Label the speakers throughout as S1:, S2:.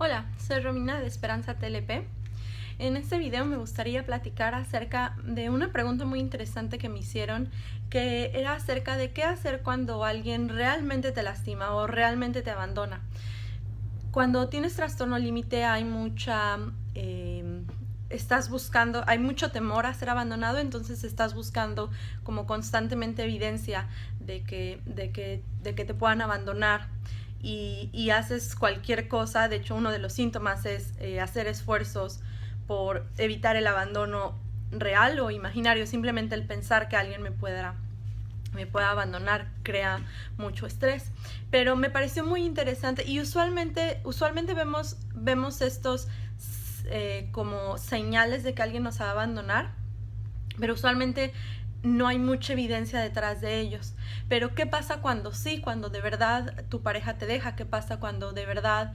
S1: Hola, soy Romina de Esperanza TLP. En este video me gustaría platicar acerca de una pregunta muy interesante que me hicieron, que era acerca de qué hacer cuando alguien realmente te lastima o realmente te abandona. Cuando tienes trastorno límite hay hay mucho temor a ser abandonado, entonces estás buscando como constantemente evidencia de que te puedan abandonar y haces cualquier cosa. De hecho, uno de los síntomas es hacer esfuerzos por evitar el abandono real o imaginario. Simplemente el pensar que alguien me pueda abandonar crea mucho estrés. Pero me pareció muy interesante y usualmente vemos estos como señales de que alguien nos va a abandonar, pero usualmente no hay mucha evidencia detrás de ellos. Pero ¿qué pasa cuando sí? Cuando de verdad tu pareja te deja. ¿Qué pasa cuando de verdad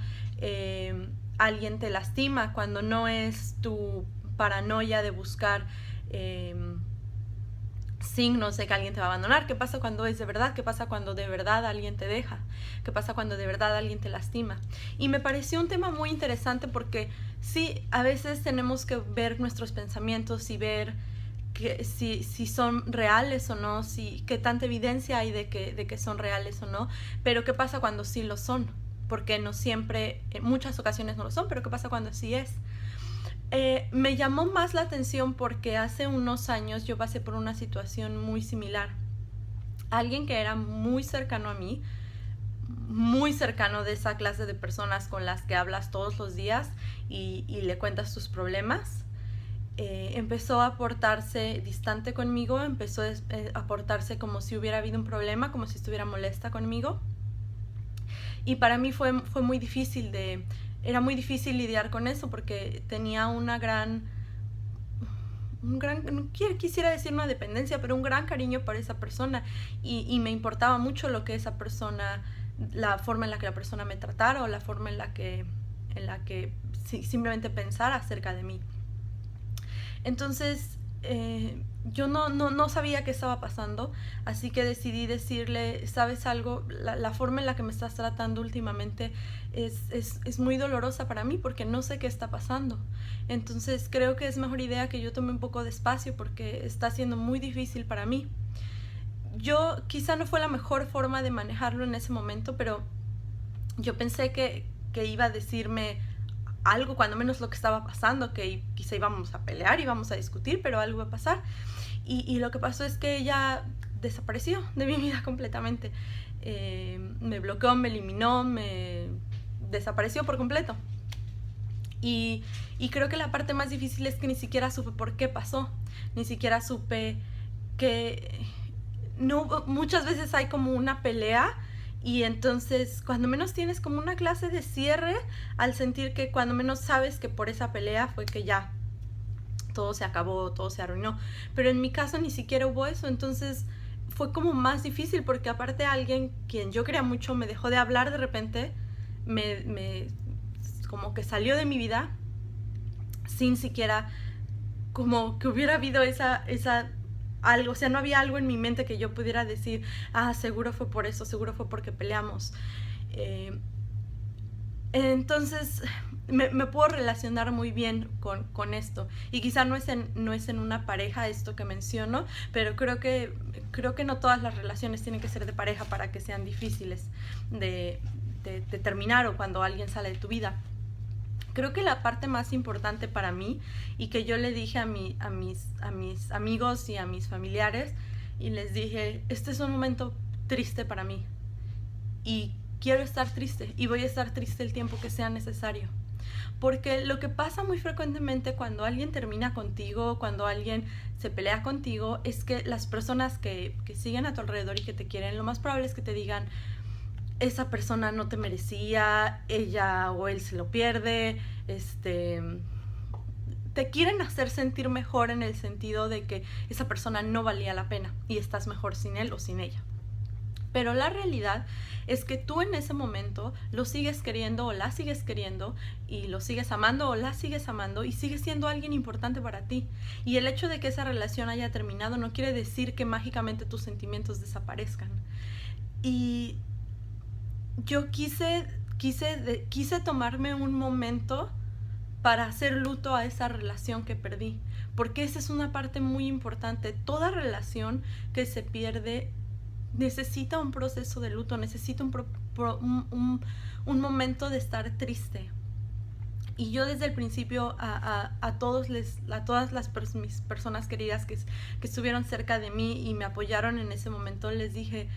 S1: alguien te lastima? Cuando no es tu paranoia de buscar signos de que alguien te va a abandonar. ¿Qué pasa cuando es de verdad? ¿Qué pasa cuando de verdad alguien te deja? ¿Qué pasa cuando de verdad alguien te lastima? Y me pareció un tema muy interesante porque sí, a veces tenemos que ver nuestros pensamientos y ver que si son reales o no, qué tanta evidencia hay de que son reales o no. Pero ¿qué pasa cuando sí lo son? Porque no siempre, en muchas ocasiones no lo son, pero ¿qué pasa cuando sí es? Me llamó más la atención porque hace unos años yo pasé por una situación muy similar. Alguien que era muy cercano a mí, muy cercano, de esa clase de personas con las que hablas todos los días y le cuentas tus problemas, empezó a portarse distante conmigo, empezó a portarse como si hubiera habido un problema, como si estuviera molesta conmigo. Y para mí fue muy difícil era muy difícil lidiar con eso porque tenía no quisiera decir una dependencia, pero un gran cariño por esa persona y me importaba mucho lo que esa persona, la forma en la que la persona me tratara o la forma en la que simplemente pensara acerca de mí. Entonces yo no sabía qué estaba pasando, así que decidí decirle: ¿sabes algo? La forma en la que me estás tratando últimamente es muy dolorosa para mí porque no sé qué está pasando. Entonces creo que es mejor idea que yo tome un poco de espacio porque está siendo muy difícil para mí. Yo quizá no fue la mejor forma de manejarlo en ese momento, pero yo pensé que iba a decirme algo, cuando menos lo que estaba pasando, que quizá íbamos a pelear, íbamos a discutir, pero algo iba a pasar. Y lo que pasó es que ella desapareció de mi vida completamente. Me bloqueó, me eliminó, me desapareció por completo. Y creo que la parte más difícil es que ni siquiera supe por qué pasó. Ni siquiera supe que... No, muchas veces hay como una pelea y entonces cuando menos tienes como una clase de cierre al sentir que cuando menos sabes que por esa pelea fue que ya todo se acabó, todo se arruinó. Pero en mi caso ni siquiera hubo eso, entonces fue como más difícil porque aparte alguien quien yo quería mucho me dejó de hablar de repente, como que salió de mi vida sin siquiera como que hubiera habido esa algo, o sea, no había algo en mi mente que yo pudiera decir: seguro fue por eso, seguro fue porque peleamos. Entonces me puedo relacionar muy bien con esto, y quizá no es en una pareja esto que menciono, pero creo que no todas las relaciones tienen que ser de pareja para que sean difíciles de terminar, o cuando alguien sale de tu vida. Creo que la parte más importante para mí, y que yo le dije a mis amigos y a mis familiares, y les dije: este es un momento triste para mí y quiero estar triste y voy a estar triste el tiempo que sea necesario. Porque lo que pasa muy frecuentemente cuando alguien termina contigo, cuando alguien se pelea contigo, es que las personas que siguen a tu alrededor y que te quieren, lo más probable es que te digan: esa persona no te merecía, ella o él se lo pierde, te quieren hacer sentir mejor en el sentido de que esa persona no valía la pena y estás mejor sin él o sin ella. Pero la realidad es que tú en ese momento lo sigues queriendo o la sigues queriendo, y lo sigues amando o la sigues amando, y sigue siendo alguien importante para ti. Y el hecho de que esa relación haya terminado no quiere decir que mágicamente tus sentimientos desaparezcan. Y yo quise quise tomarme un momento para hacer luto a esa relación que perdí, porque esa es una parte muy importante. Toda relación que se pierde necesita un proceso de luto, necesita un momento de estar triste. Y yo desde el principio a todas mis personas queridas que estuvieron cerca de mí y me apoyaron en ese momento, les dije,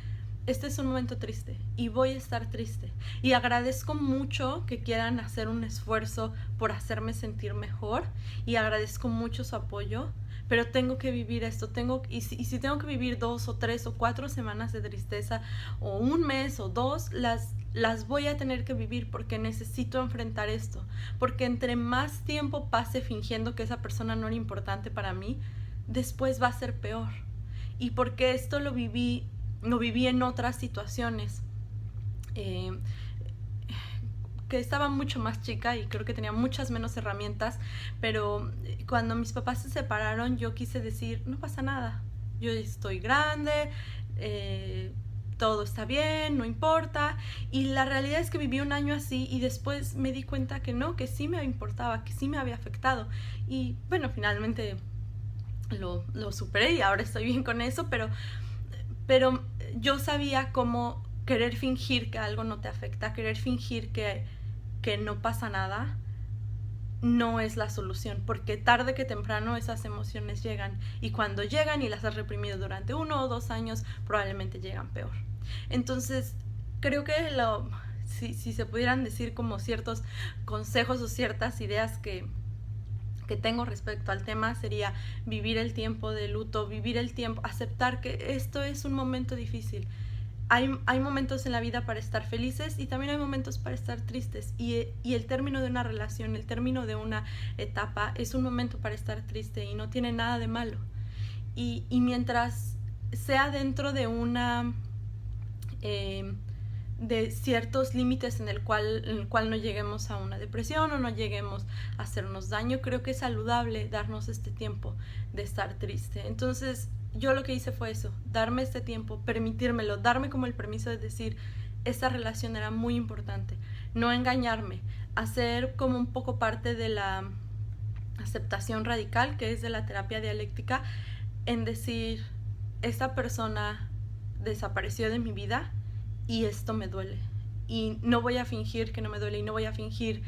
S1: este es un momento triste y voy a estar triste. Y agradezco mucho que quieran hacer un esfuerzo por hacerme sentir mejor y agradezco mucho su apoyo, pero tengo que vivir esto. Y si tengo que vivir 2 o 3 o 4 semanas de tristeza o un mes o 2, las voy a tener que vivir porque necesito enfrentar esto. Porque entre más tiempo pase fingiendo que esa persona no era importante para mí, después va a ser peor. Y porque esto lo viví en otras situaciones, que estaba mucho más chica y creo que tenía muchas menos herramientas, pero cuando mis papás se separaron yo quise decir, no pasa nada, yo estoy grande, todo está bien, no importa. Y la realidad es que viví un año así y después me di cuenta que no, que sí me importaba, que sí me había afectado. Y bueno, finalmente lo superé y ahora estoy bien con eso, pero yo sabía cómo querer fingir que algo no te afecta, querer fingir que no pasa nada, no es la solución, porque tarde que temprano esas emociones llegan, y cuando llegan y las has reprimido durante 1 o 2 años, probablemente llegan peor. Entonces, creo que si se pudieran decir como ciertos consejos o ciertas ideas que tengo respecto al tema, sería vivir el tiempo de luto, vivir el tiempo, aceptar que esto es un momento difícil. Hay momentos en la vida para estar felices y también hay momentos para estar tristes, y el término de una relación, el término de una etapa es un momento para estar triste y no tiene nada de malo. Y mientras sea dentro de una de ciertos límites en el cual no lleguemos a una depresión o no lleguemos a hacernos daño, creo que es saludable darnos este tiempo de estar triste. Entonces yo lo que hice fue eso, darme este tiempo, permitírmelo, darme como el permiso de decir, esta relación era muy importante, no engañarme, hacer como un poco parte de la aceptación radical, que es de la terapia dialéctica, en decir, esta persona desapareció de mi vida y esto me duele, y no voy a fingir que no me duele y no voy a fingir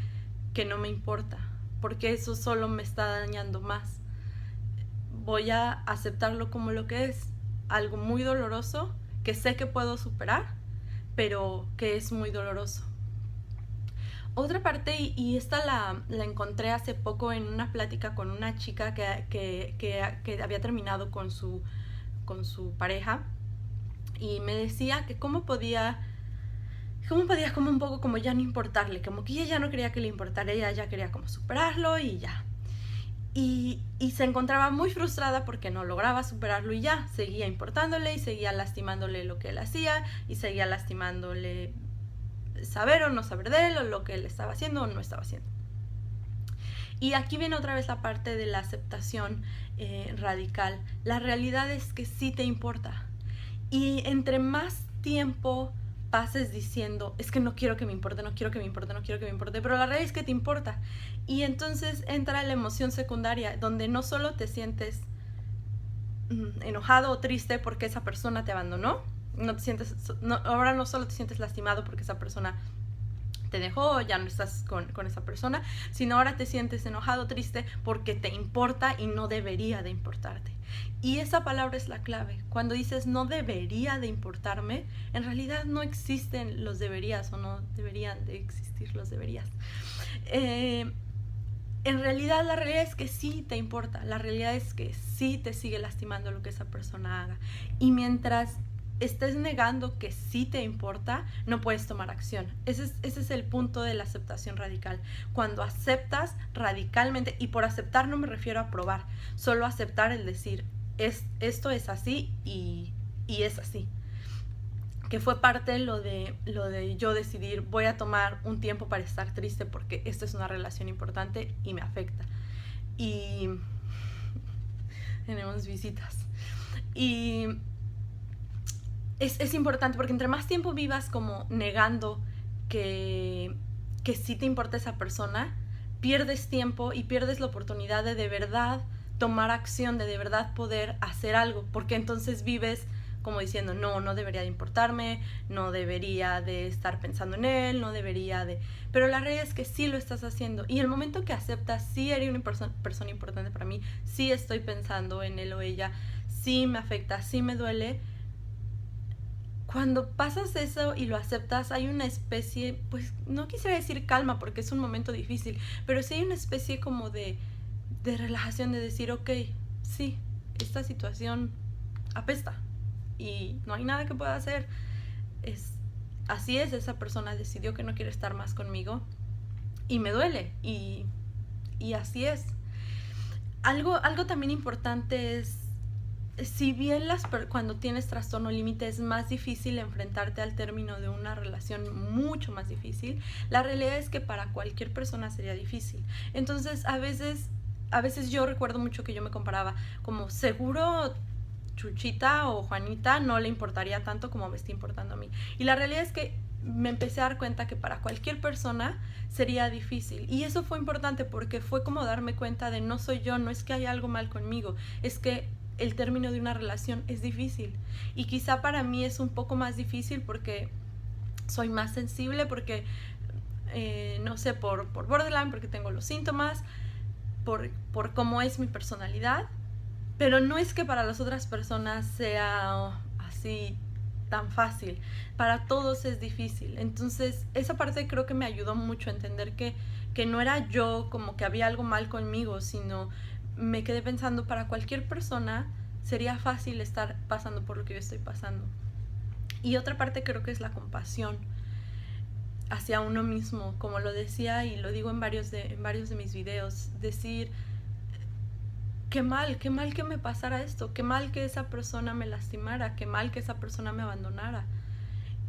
S1: que no me importa, porque eso solo me está dañando más. Voy a aceptarlo como lo que es, algo muy doloroso, que sé que puedo superar, pero que es muy doloroso. Otra parte, y esta la encontré hace poco en una plática con una chica que había terminado con su pareja, y me decía que cómo podía como un poco como ya no importarle, como que ella ya no quería que le importara, ella ya quería como superarlo y ya. Y se encontraba muy frustrada porque no lograba superarlo y ya, seguía importándole y seguía lastimándole lo que él hacía y seguía lastimándole saber o no saber de él, o lo que él estaba haciendo o no estaba haciendo. Y aquí viene otra vez la parte de la aceptación radical. La realidad es que sí te importa. Y entre más tiempo pases diciendo, es que no quiero que me importe, no quiero que me importe, no quiero que me importe, pero la realidad es que te importa. Y entonces entra la emoción secundaria, donde no solo te sientes enojado o triste porque esa persona te abandonó, ahora no solo te sientes lastimado porque esa persona te dejó, ya no estás con esa persona, sino ahora te sientes enojado, triste porque te importa y no debería de importarte. Y esa palabra es la clave. Cuando dices no debería de importarme, en realidad no existen los deberías, o no deberían de existir los deberías. En realidad la realidad es que sí te importa, la realidad es que sí te sigue lastimando lo que esa persona haga. Y mientras estés negando que sí te importa, no puedes tomar acción. Ese es el punto de la aceptación radical. Cuando aceptas radicalmente, y por aceptar no me refiero a probar, solo aceptar el decir, esto es así y es así. Que fue parte lo de yo decidir, voy a tomar un tiempo para estar triste porque esto es una relación importante y me afecta. Y tenemos visitas. Y es importante porque entre más tiempo vivas como negando que, que sí te importa esa persona, pierdes tiempo y pierdes la oportunidad de verdad tomar acción, de verdad poder hacer algo, porque entonces vives como diciendo, no, no debería de importarme, no debería de estar pensando en él, no debería de... Pero la realidad es que sí lo estás haciendo. Y el momento que aceptas, sí eres una persona importante para mí, sí estoy pensando en él o ella, sí me afecta, sí me duele. Cuando pasas eso y lo aceptas, hay una especie, pues no quisiera decir calma porque es un momento difícil, pero sí hay una especie como de relajación, de decir, ok, sí, esta situación apesta y no hay nada que pueda hacer. Así es, esa persona decidió que no quiere estar más conmigo y me duele y así es. Algo también importante es, si bien cuando tienes trastorno límite es más difícil enfrentarte al término de una relación, mucho más difícil, la realidad es que para cualquier persona sería difícil. Entonces a veces yo recuerdo mucho que yo me comparaba como, seguro Chuchita o Juanita no le importaría tanto como me está importando a mí. Y la realidad es que me empecé a dar cuenta que para cualquier persona sería difícil. Y eso fue importante porque fue como darme cuenta de no soy yo, no es que haya algo mal conmigo, es que el término de una relación es difícil. Y quizá para mí es un poco más difícil porque soy más sensible, porque no sé, por borderline, porque tengo los síntomas, por cómo es mi personalidad. Pero no es que para las otras personas sea así tan fácil. Para todos es difícil. Entonces, esa parte creo que me ayudó mucho a entender que no era yo, como que había algo mal conmigo, sino me quedé pensando, para cualquier persona sería fácil estar pasando por lo que yo estoy pasando. Y otra parte creo que es la compasión hacia uno mismo, como lo decía y lo digo en varios de mis videos, decir, qué mal que me pasara esto, qué mal que esa persona me lastimara, qué mal que esa persona me abandonara.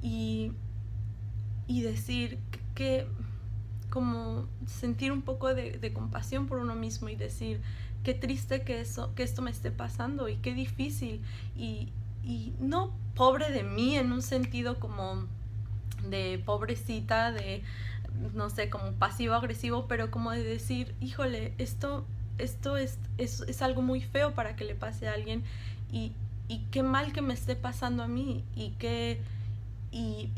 S1: Y decir que como sentir un poco de compasión por uno mismo y decir, qué triste que esto me esté pasando y qué difícil. Y no pobre de mí en un sentido como de pobrecita, de no sé, como pasivo-agresivo, pero como de decir, híjole, esto es algo muy feo para que le pase a alguien y qué mal que me esté pasando a mí y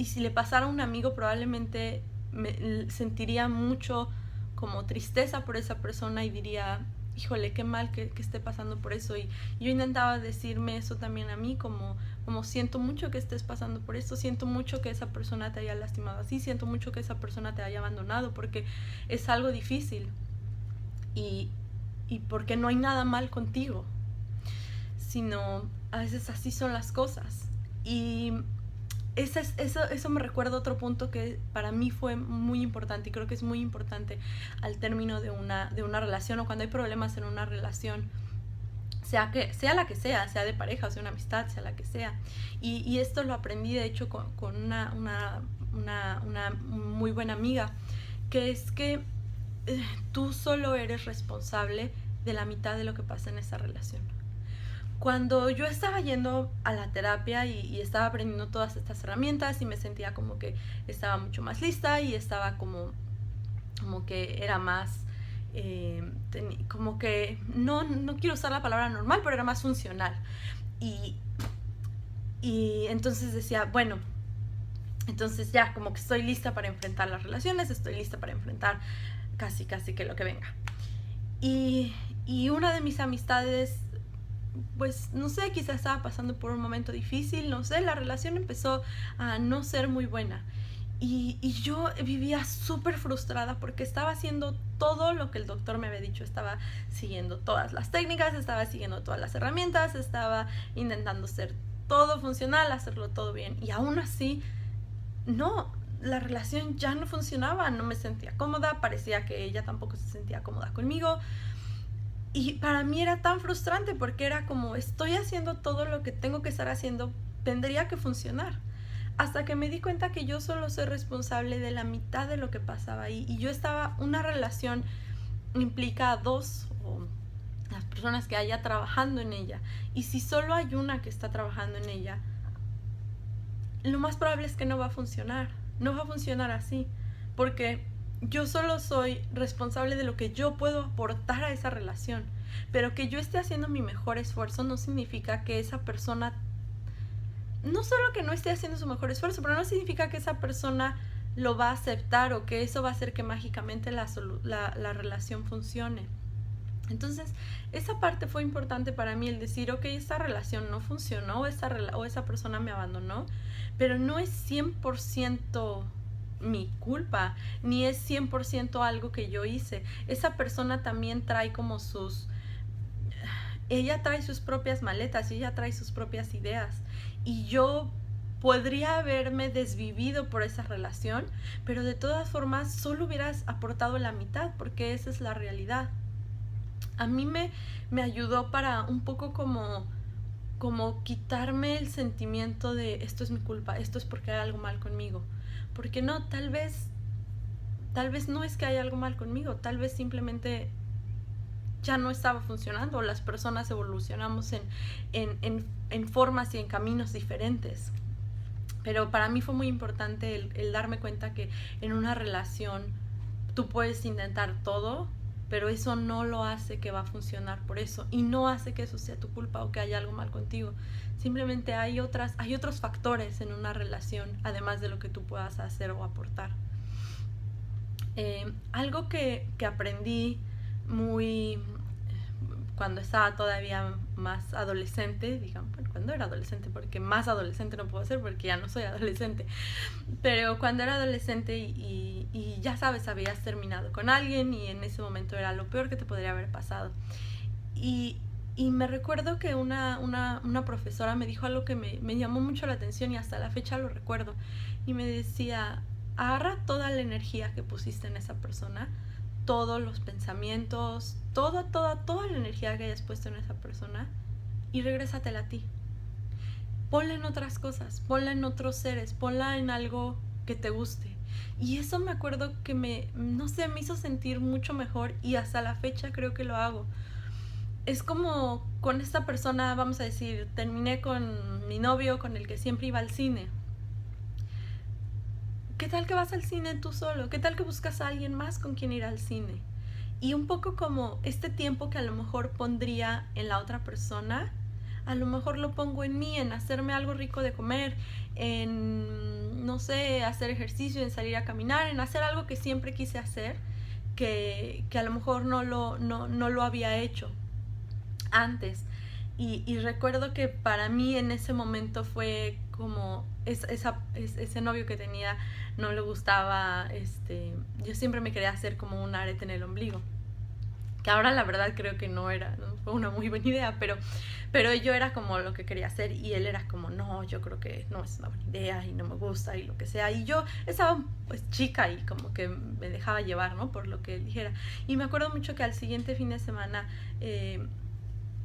S1: si le pasara a un amigo probablemente me sentiría mucho como tristeza por esa persona y diría, híjole, qué mal que esté pasando por eso. Y yo intentaba decirme eso también a mí, como siento mucho que estés pasando por esto, siento mucho que esa persona te haya lastimado así, siento mucho que esa persona te haya abandonado, porque es algo difícil y porque no hay nada mal contigo, sino a veces así son las cosas. Y eso me recuerda a otro punto que para mí fue muy importante y creo que es muy importante al término de una relación, o cuando hay problemas en una relación, sea la que sea de pareja, o sea una amistad, sea la que sea. Y esto lo aprendí de hecho con una muy buena amiga, que es que tú solo eres responsable de la mitad de lo que pasa en esa relación. Cuando yo estaba yendo a la terapia y estaba aprendiendo todas estas herramientas y me sentía como que estaba mucho más lista y estaba como que era más, como que no quiero usar la palabra normal, pero era más funcional. Y entonces decía, bueno, entonces ya como que estoy lista para enfrentar las relaciones, estoy lista para enfrentar casi que lo que venga. Y una de mis amistades, pues no sé, quizás estaba pasando por un momento difícil, no sé, la relación empezó a no ser muy buena. Y yo vivía súper frustrada porque estaba haciendo todo lo que el doctor me había dicho, estaba siguiendo todas las técnicas, estaba siguiendo todas las herramientas, estaba intentando hacer todo funcional, hacerlo todo bien, y aún así, no, la relación ya no funcionaba, no me sentía cómoda, parecía que ella tampoco se sentía cómoda conmigo. Y para mí era tan frustrante porque era como, estoy haciendo todo lo que tengo que estar haciendo, tendría que funcionar. Hasta que me di cuenta que yo solo soy responsable de la mitad de lo que pasaba ahí. Y yo estaba, una relación implica a dos o las personas que haya trabajando en ella. Y si solo hay una que está trabajando en ella, lo más probable es que no va a funcionar. No va a funcionar así, porque yo solo soy responsable de lo que yo puedo aportar a esa relación, pero que yo esté haciendo mi mejor esfuerzo no significa que esa persona, no solo que no esté haciendo su mejor esfuerzo, pero no significa que esa persona lo va a aceptar o que eso va a hacer que mágicamente la relación funcione. Entonces, esa parte fue importante para mí, el decir, ok, esta relación no funcionó, o esa persona me abandonó, pero no es 100% mi culpa, ni es 100% algo que yo hice. Esa persona también trae como ella trae sus propias maletas, y ella trae sus propias ideas. Y yo podría haberme desvivido por esa relación, pero de todas formas solo hubieras aportado la mitad, porque esa es la realidad. A mí me ayudó para un poco como quitarme el sentimiento de esto es mi culpa, esto es porque hay algo mal conmigo. Porque no, tal vez no es que haya algo mal conmigo, tal vez simplemente ya no estaba funcionando, las personas evolucionamos en formas y en caminos diferentes. Pero para mí fue muy importante el darme cuenta que en una relación tú puedes intentar todo, pero eso no lo hace que va a funcionar por eso, y no hace que eso sea tu culpa o que haya algo mal contigo. Simplemente hay otros factores en una relación, además de lo que tú puedas hacer o aportar. Algo que aprendí muy cuando estaba todavía más adolescente, digamos, bueno, cuando era adolescente, porque más adolescente no puedo ser porque ya no soy adolescente, pero cuando era adolescente y ya sabes, habías terminado con alguien y en ese momento era lo peor que te podría haber pasado. Y me recuerdo que una profesora me dijo algo que me llamó mucho la atención y hasta la fecha lo recuerdo. Y me decía, agarra toda la energía que pusiste en esa persona, todos los pensamientos, toda la energía que hayas puesto en esa persona, y regrésatela a ti. Ponla en otras cosas, ponla en otros seres, ponla en algo que te guste. Y eso me acuerdo que me hizo sentir mucho mejor, y hasta la fecha creo que lo hago. Es como con esta persona, vamos a decir, terminé con mi novio con el que siempre iba al cine. ¿Qué tal que vas al cine tú solo? ¿Qué tal que buscas a alguien más con quien ir al cine? Y un poco como este tiempo que a lo mejor pondría en la otra persona, a lo mejor lo pongo en mí, en hacerme algo rico de comer, en, no sé, hacer ejercicio, en salir a caminar, en hacer algo que siempre quise hacer, que a lo mejor no lo había hecho antes. Y recuerdo que para mí en ese momento fue como ese novio que tenía no le gustaba, yo siempre me quería hacer como un arete en el ombligo, que ahora la verdad creo que no fue una muy buena idea, pero yo era como lo que quería hacer, y él era como, no, yo creo que no es una buena idea y no me gusta y lo que sea, y yo estaba pues chica y como que me dejaba llevar, ¿no?, por lo que él dijera. Y me acuerdo mucho que al siguiente fin de semana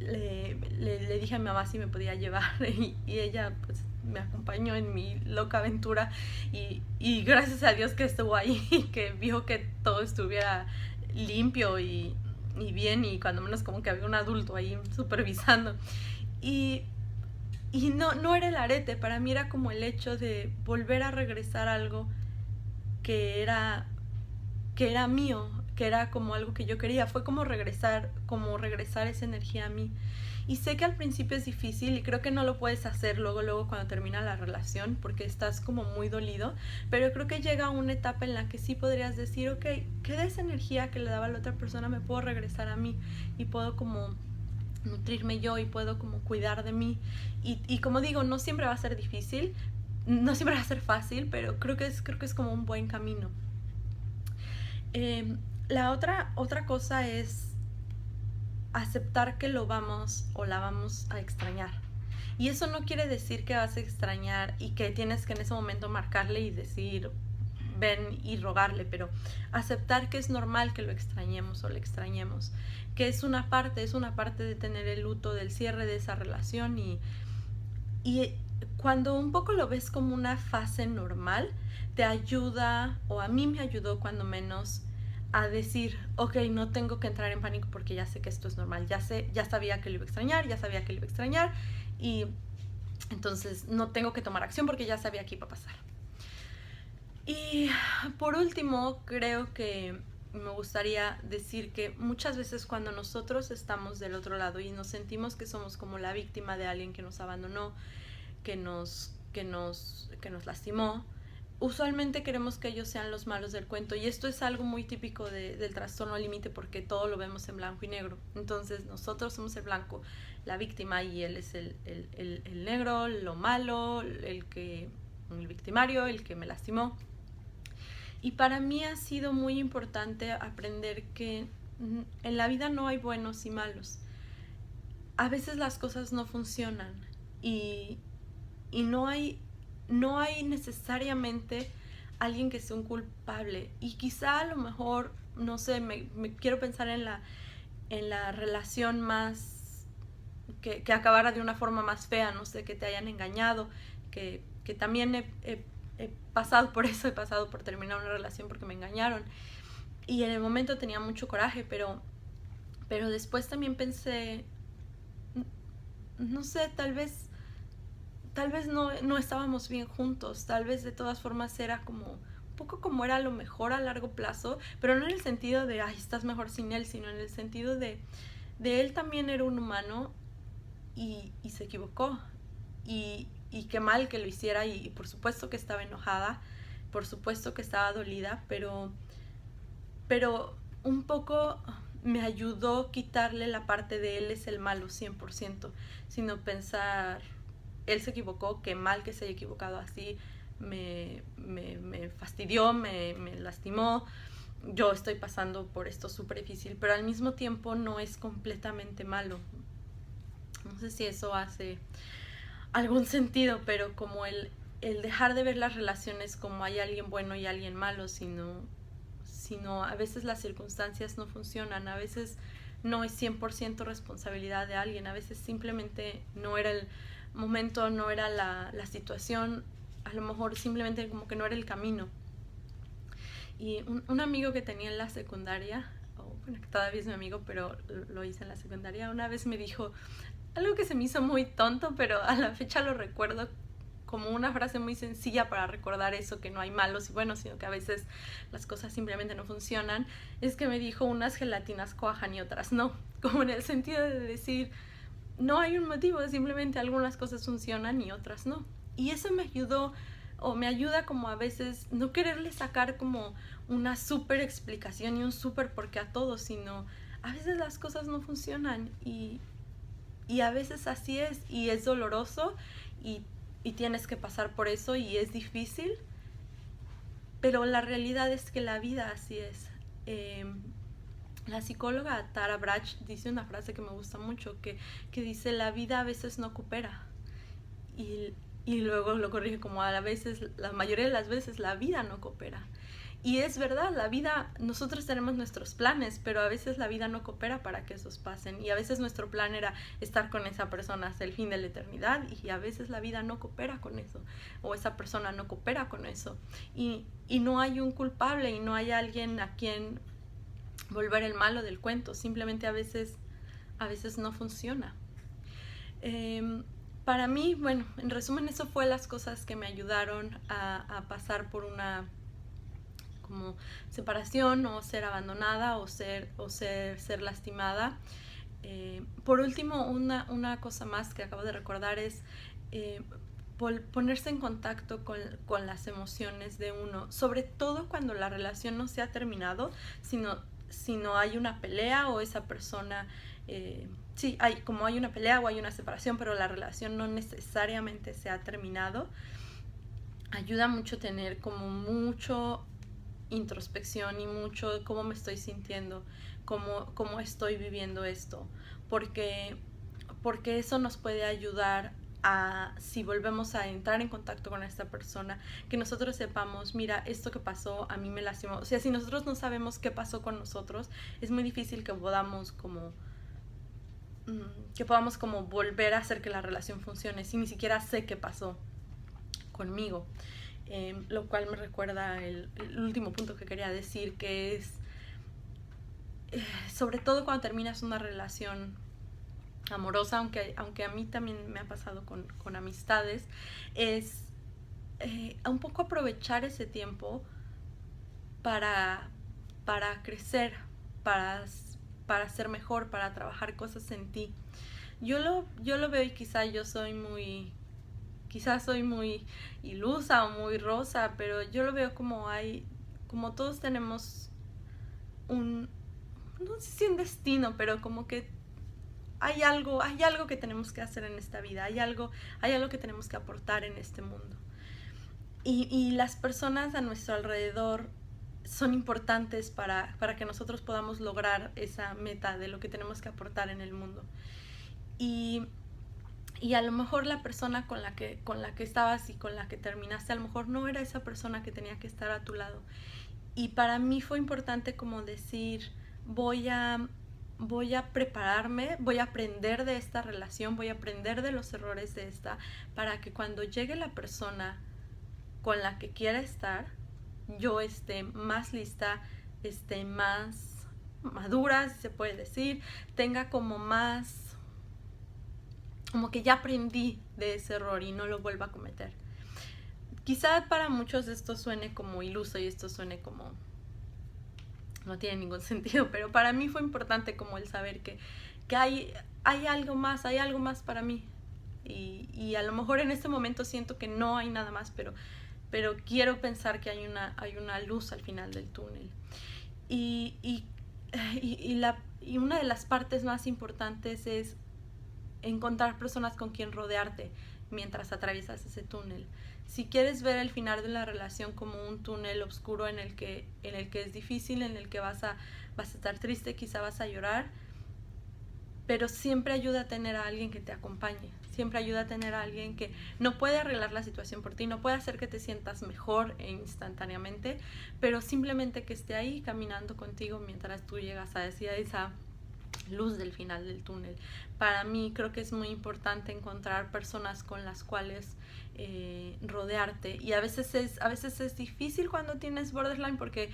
S1: le dije a mi mamá si me podía llevar, y ella pues me acompañó en mi loca aventura, y gracias a Dios que estuvo ahí y que vio que todo estuviera limpio y bien, y cuando menos como que había un adulto ahí supervisando. Y no era el arete, para mí era como el hecho de volver a regresar algo que era mío, que era como algo que yo quería. Fue como regresar esa energía a mí. Y sé que al principio es difícil, y creo que no lo puedes hacer luego cuando termina la relación, porque estás como muy dolido, pero creo que llega una etapa en la que sí podrías decir, ok, ¿qué de esa energía que le daba a la otra persona me puedo regresar a mí? Y puedo como nutrirme yo, y puedo como cuidar de mí. Y como digo, no siempre va a ser difícil, no siempre va a ser fácil, pero creo que es como un buen camino. La otra cosa es aceptar que lo vamos o la vamos a extrañar. Y eso no quiere decir que vas a extrañar y que tienes que en ese momento marcarle y decir ven y rogarle, pero aceptar que es normal que lo extrañemos o le extrañemos, que es una parte de tener el luto del cierre de esa relación, y cuando un poco lo ves como una fase normal, te ayuda, o a mí me ayudó cuando menos, a decir, ok, no tengo que entrar en pánico porque ya sé que esto es normal, ya sabía que lo iba a extrañar, y entonces no tengo que tomar acción porque ya sabía que iba a pasar. Y por último, creo que me gustaría decir que muchas veces cuando nosotros estamos del otro lado y nos sentimos que somos como la víctima de alguien que nos abandonó, que nos lastimó, usualmente queremos que ellos sean los malos del cuento, y esto es algo muy típico del trastorno límite, porque todo lo vemos en blanco y negro. Entonces nosotros somos el blanco, la víctima, y él es el negro, lo malo, el victimario, el que me lastimó. Y para mí ha sido muy importante aprender que en la vida no hay buenos y malos. A veces las cosas no funcionan, y, y no hay necesariamente alguien que sea un culpable. Y quizá a lo mejor, no sé, me quiero pensar en la relación más que acabara de una forma más fea, no sé, que te hayan engañado, que también he pasado por eso, he pasado por terminar una relación porque me engañaron. Y en el momento tenía mucho coraje, pero después también pensé, no sé, tal vez no estábamos bien juntos, tal vez de todas formas era como un poco como era lo mejor a largo plazo, pero no en el sentido de, ay, estás mejor sin él, sino en el sentido de él también era un humano, y se equivocó, y qué mal que lo hiciera, y por supuesto que estaba enojada, por supuesto que estaba dolida, pero un poco me ayudó quitarle la parte de él es el malo 100%, sino pensar, él se equivocó, qué mal que se haya equivocado así, me fastidió, me lastimó, yo estoy pasando por esto súper difícil, pero al mismo tiempo no es completamente malo. No sé si eso hace algún sentido, pero como el dejar de ver las relaciones como hay alguien bueno y alguien malo, sino a veces las circunstancias no funcionan, a veces no es 100% responsabilidad de alguien, a veces simplemente no era el momento, no era la situación, a lo mejor simplemente como que no era el camino. Y un amigo que tenía en la secundaria, bueno, que todavía es mi amigo, pero lo hice en la secundaria, una vez me dijo algo que se me hizo muy tonto, pero a la fecha lo recuerdo como una frase muy sencilla para recordar eso, que no hay malos y buenos, sino que a veces las cosas simplemente no funcionan. Es que me dijo, unas gelatinas cuajan y otras no, como en el sentido de decir, no hay un motivo, simplemente algunas cosas funcionan y otras no. Y eso me ayudó, o me ayuda, como a veces no quererle sacar como una súper explicación y un súper porqué a todo, sino a veces las cosas no funcionan, y a veces así es, y es doloroso, y, y tienes que pasar por eso, y es difícil, pero la realidad es que la vida así es. La psicóloga Tara Brach dice una frase que me gusta mucho, que dice, la vida a veces no coopera, y luego lo corrige como, a veces, la mayoría de las veces la vida no coopera. Y es verdad, la vida, nosotros tenemos nuestros planes, pero a veces la vida no coopera para que esos pasen. Y a veces nuestro plan era estar con esa persona hasta el fin de la eternidad, y a veces la vida no coopera con eso, o esa persona no coopera con eso. Y no hay un culpable, y no hay alguien a quien volver el malo del cuento. Simplemente a veces no funciona. Para mí, bueno, en resumen, eso fue las cosas que me ayudaron a pasar por una como separación, o ser abandonada, o ser lastimada. Por último, una cosa más que acabo de recordar es ponerse en contacto con las emociones de uno, sobre todo cuando la relación no se ha terminado, sino hay una pelea, o esa persona, sí, hay una pelea o hay una separación, pero la relación no necesariamente se ha terminado. Ayuda mucho tener como mucho introspección, y mucho cómo me estoy sintiendo, cómo estoy viviendo esto, porque eso nos puede ayudar a, si volvemos a entrar en contacto con esta persona, que nosotros sepamos, mira, esto que pasó a mí me lastimó. O sea, si nosotros no sabemos qué pasó con nosotros, es muy difícil que podamos como volver a hacer que la relación funcione, si ni siquiera sé qué pasó conmigo. Lo cual me recuerda el último punto que quería decir, que es, sobre todo cuando terminas una relación amorosa, aunque a mí también me ha pasado con amistades, es un poco aprovechar ese tiempo para, para crecer, para, para ser mejor, para trabajar cosas en ti. Yo lo veo y quizás soy muy ilusa o muy rosa, pero yo lo veo como todos tenemos no sé si un destino, pero como que hay algo que tenemos que hacer en esta vida, hay algo que tenemos que aportar en este mundo. Y las personas a nuestro alrededor son importantes para que nosotros podamos lograr esa meta de lo que tenemos que aportar en el mundo. Y, y a lo mejor la persona con la que estabas y con la que terminaste, a lo mejor no era esa persona que tenía que estar a tu lado. Y para mí fue importante como decir, voy a prepararme, voy a aprender de esta relación, voy a aprender de los errores de esta, para que cuando llegue la persona con la que quiera estar, yo esté más lista, esté más madura, si se puede decir, tenga como que ya aprendí de ese error y no lo vuelva a cometer. Quizá para muchos esto suene como iluso y esto suene como no tiene ningún sentido, pero para mí fue importante como el saber que hay algo más para mí. Y a lo mejor en este momento siento que no hay nada más, pero quiero pensar que hay una luz al final del túnel. Y, y, y una de las partes más importantes es encontrar personas con quien rodearte mientras atraviesas ese túnel. Si quieres ver el final de la relación como un túnel oscuro en el que es difícil, en el que vas a estar triste, quizá vas a llorar, pero siempre ayuda a tener a alguien que te acompañe, siempre ayuda a tener a alguien que no puede arreglar la situación por ti, no puede hacer que te sientas mejor instantáneamente, pero simplemente que esté ahí caminando contigo mientras tú llegas a esa luz del final del túnel. Para mí creo que es muy importante encontrar personas con las cuales rodearte, y a veces es difícil cuando tienes borderline porque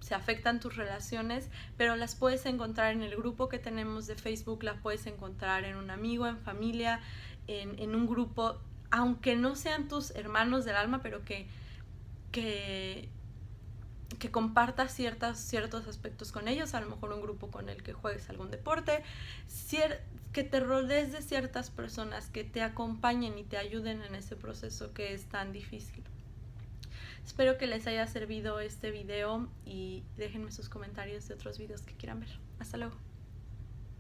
S1: se afectan tus relaciones, pero las puedes encontrar en el grupo que tenemos de Facebook, las puedes encontrar en un amigo, en familia, en un grupo, aunque no sean tus hermanos del alma, pero que compartas ciertos aspectos con ellos, a lo mejor un grupo con el que juegues algún deporte, que te rodees de ciertas personas que te acompañen y te ayuden en ese proceso que es tan difícil. Espero que les haya servido este video y déjenme sus comentarios de otros videos que quieran ver. Hasta luego.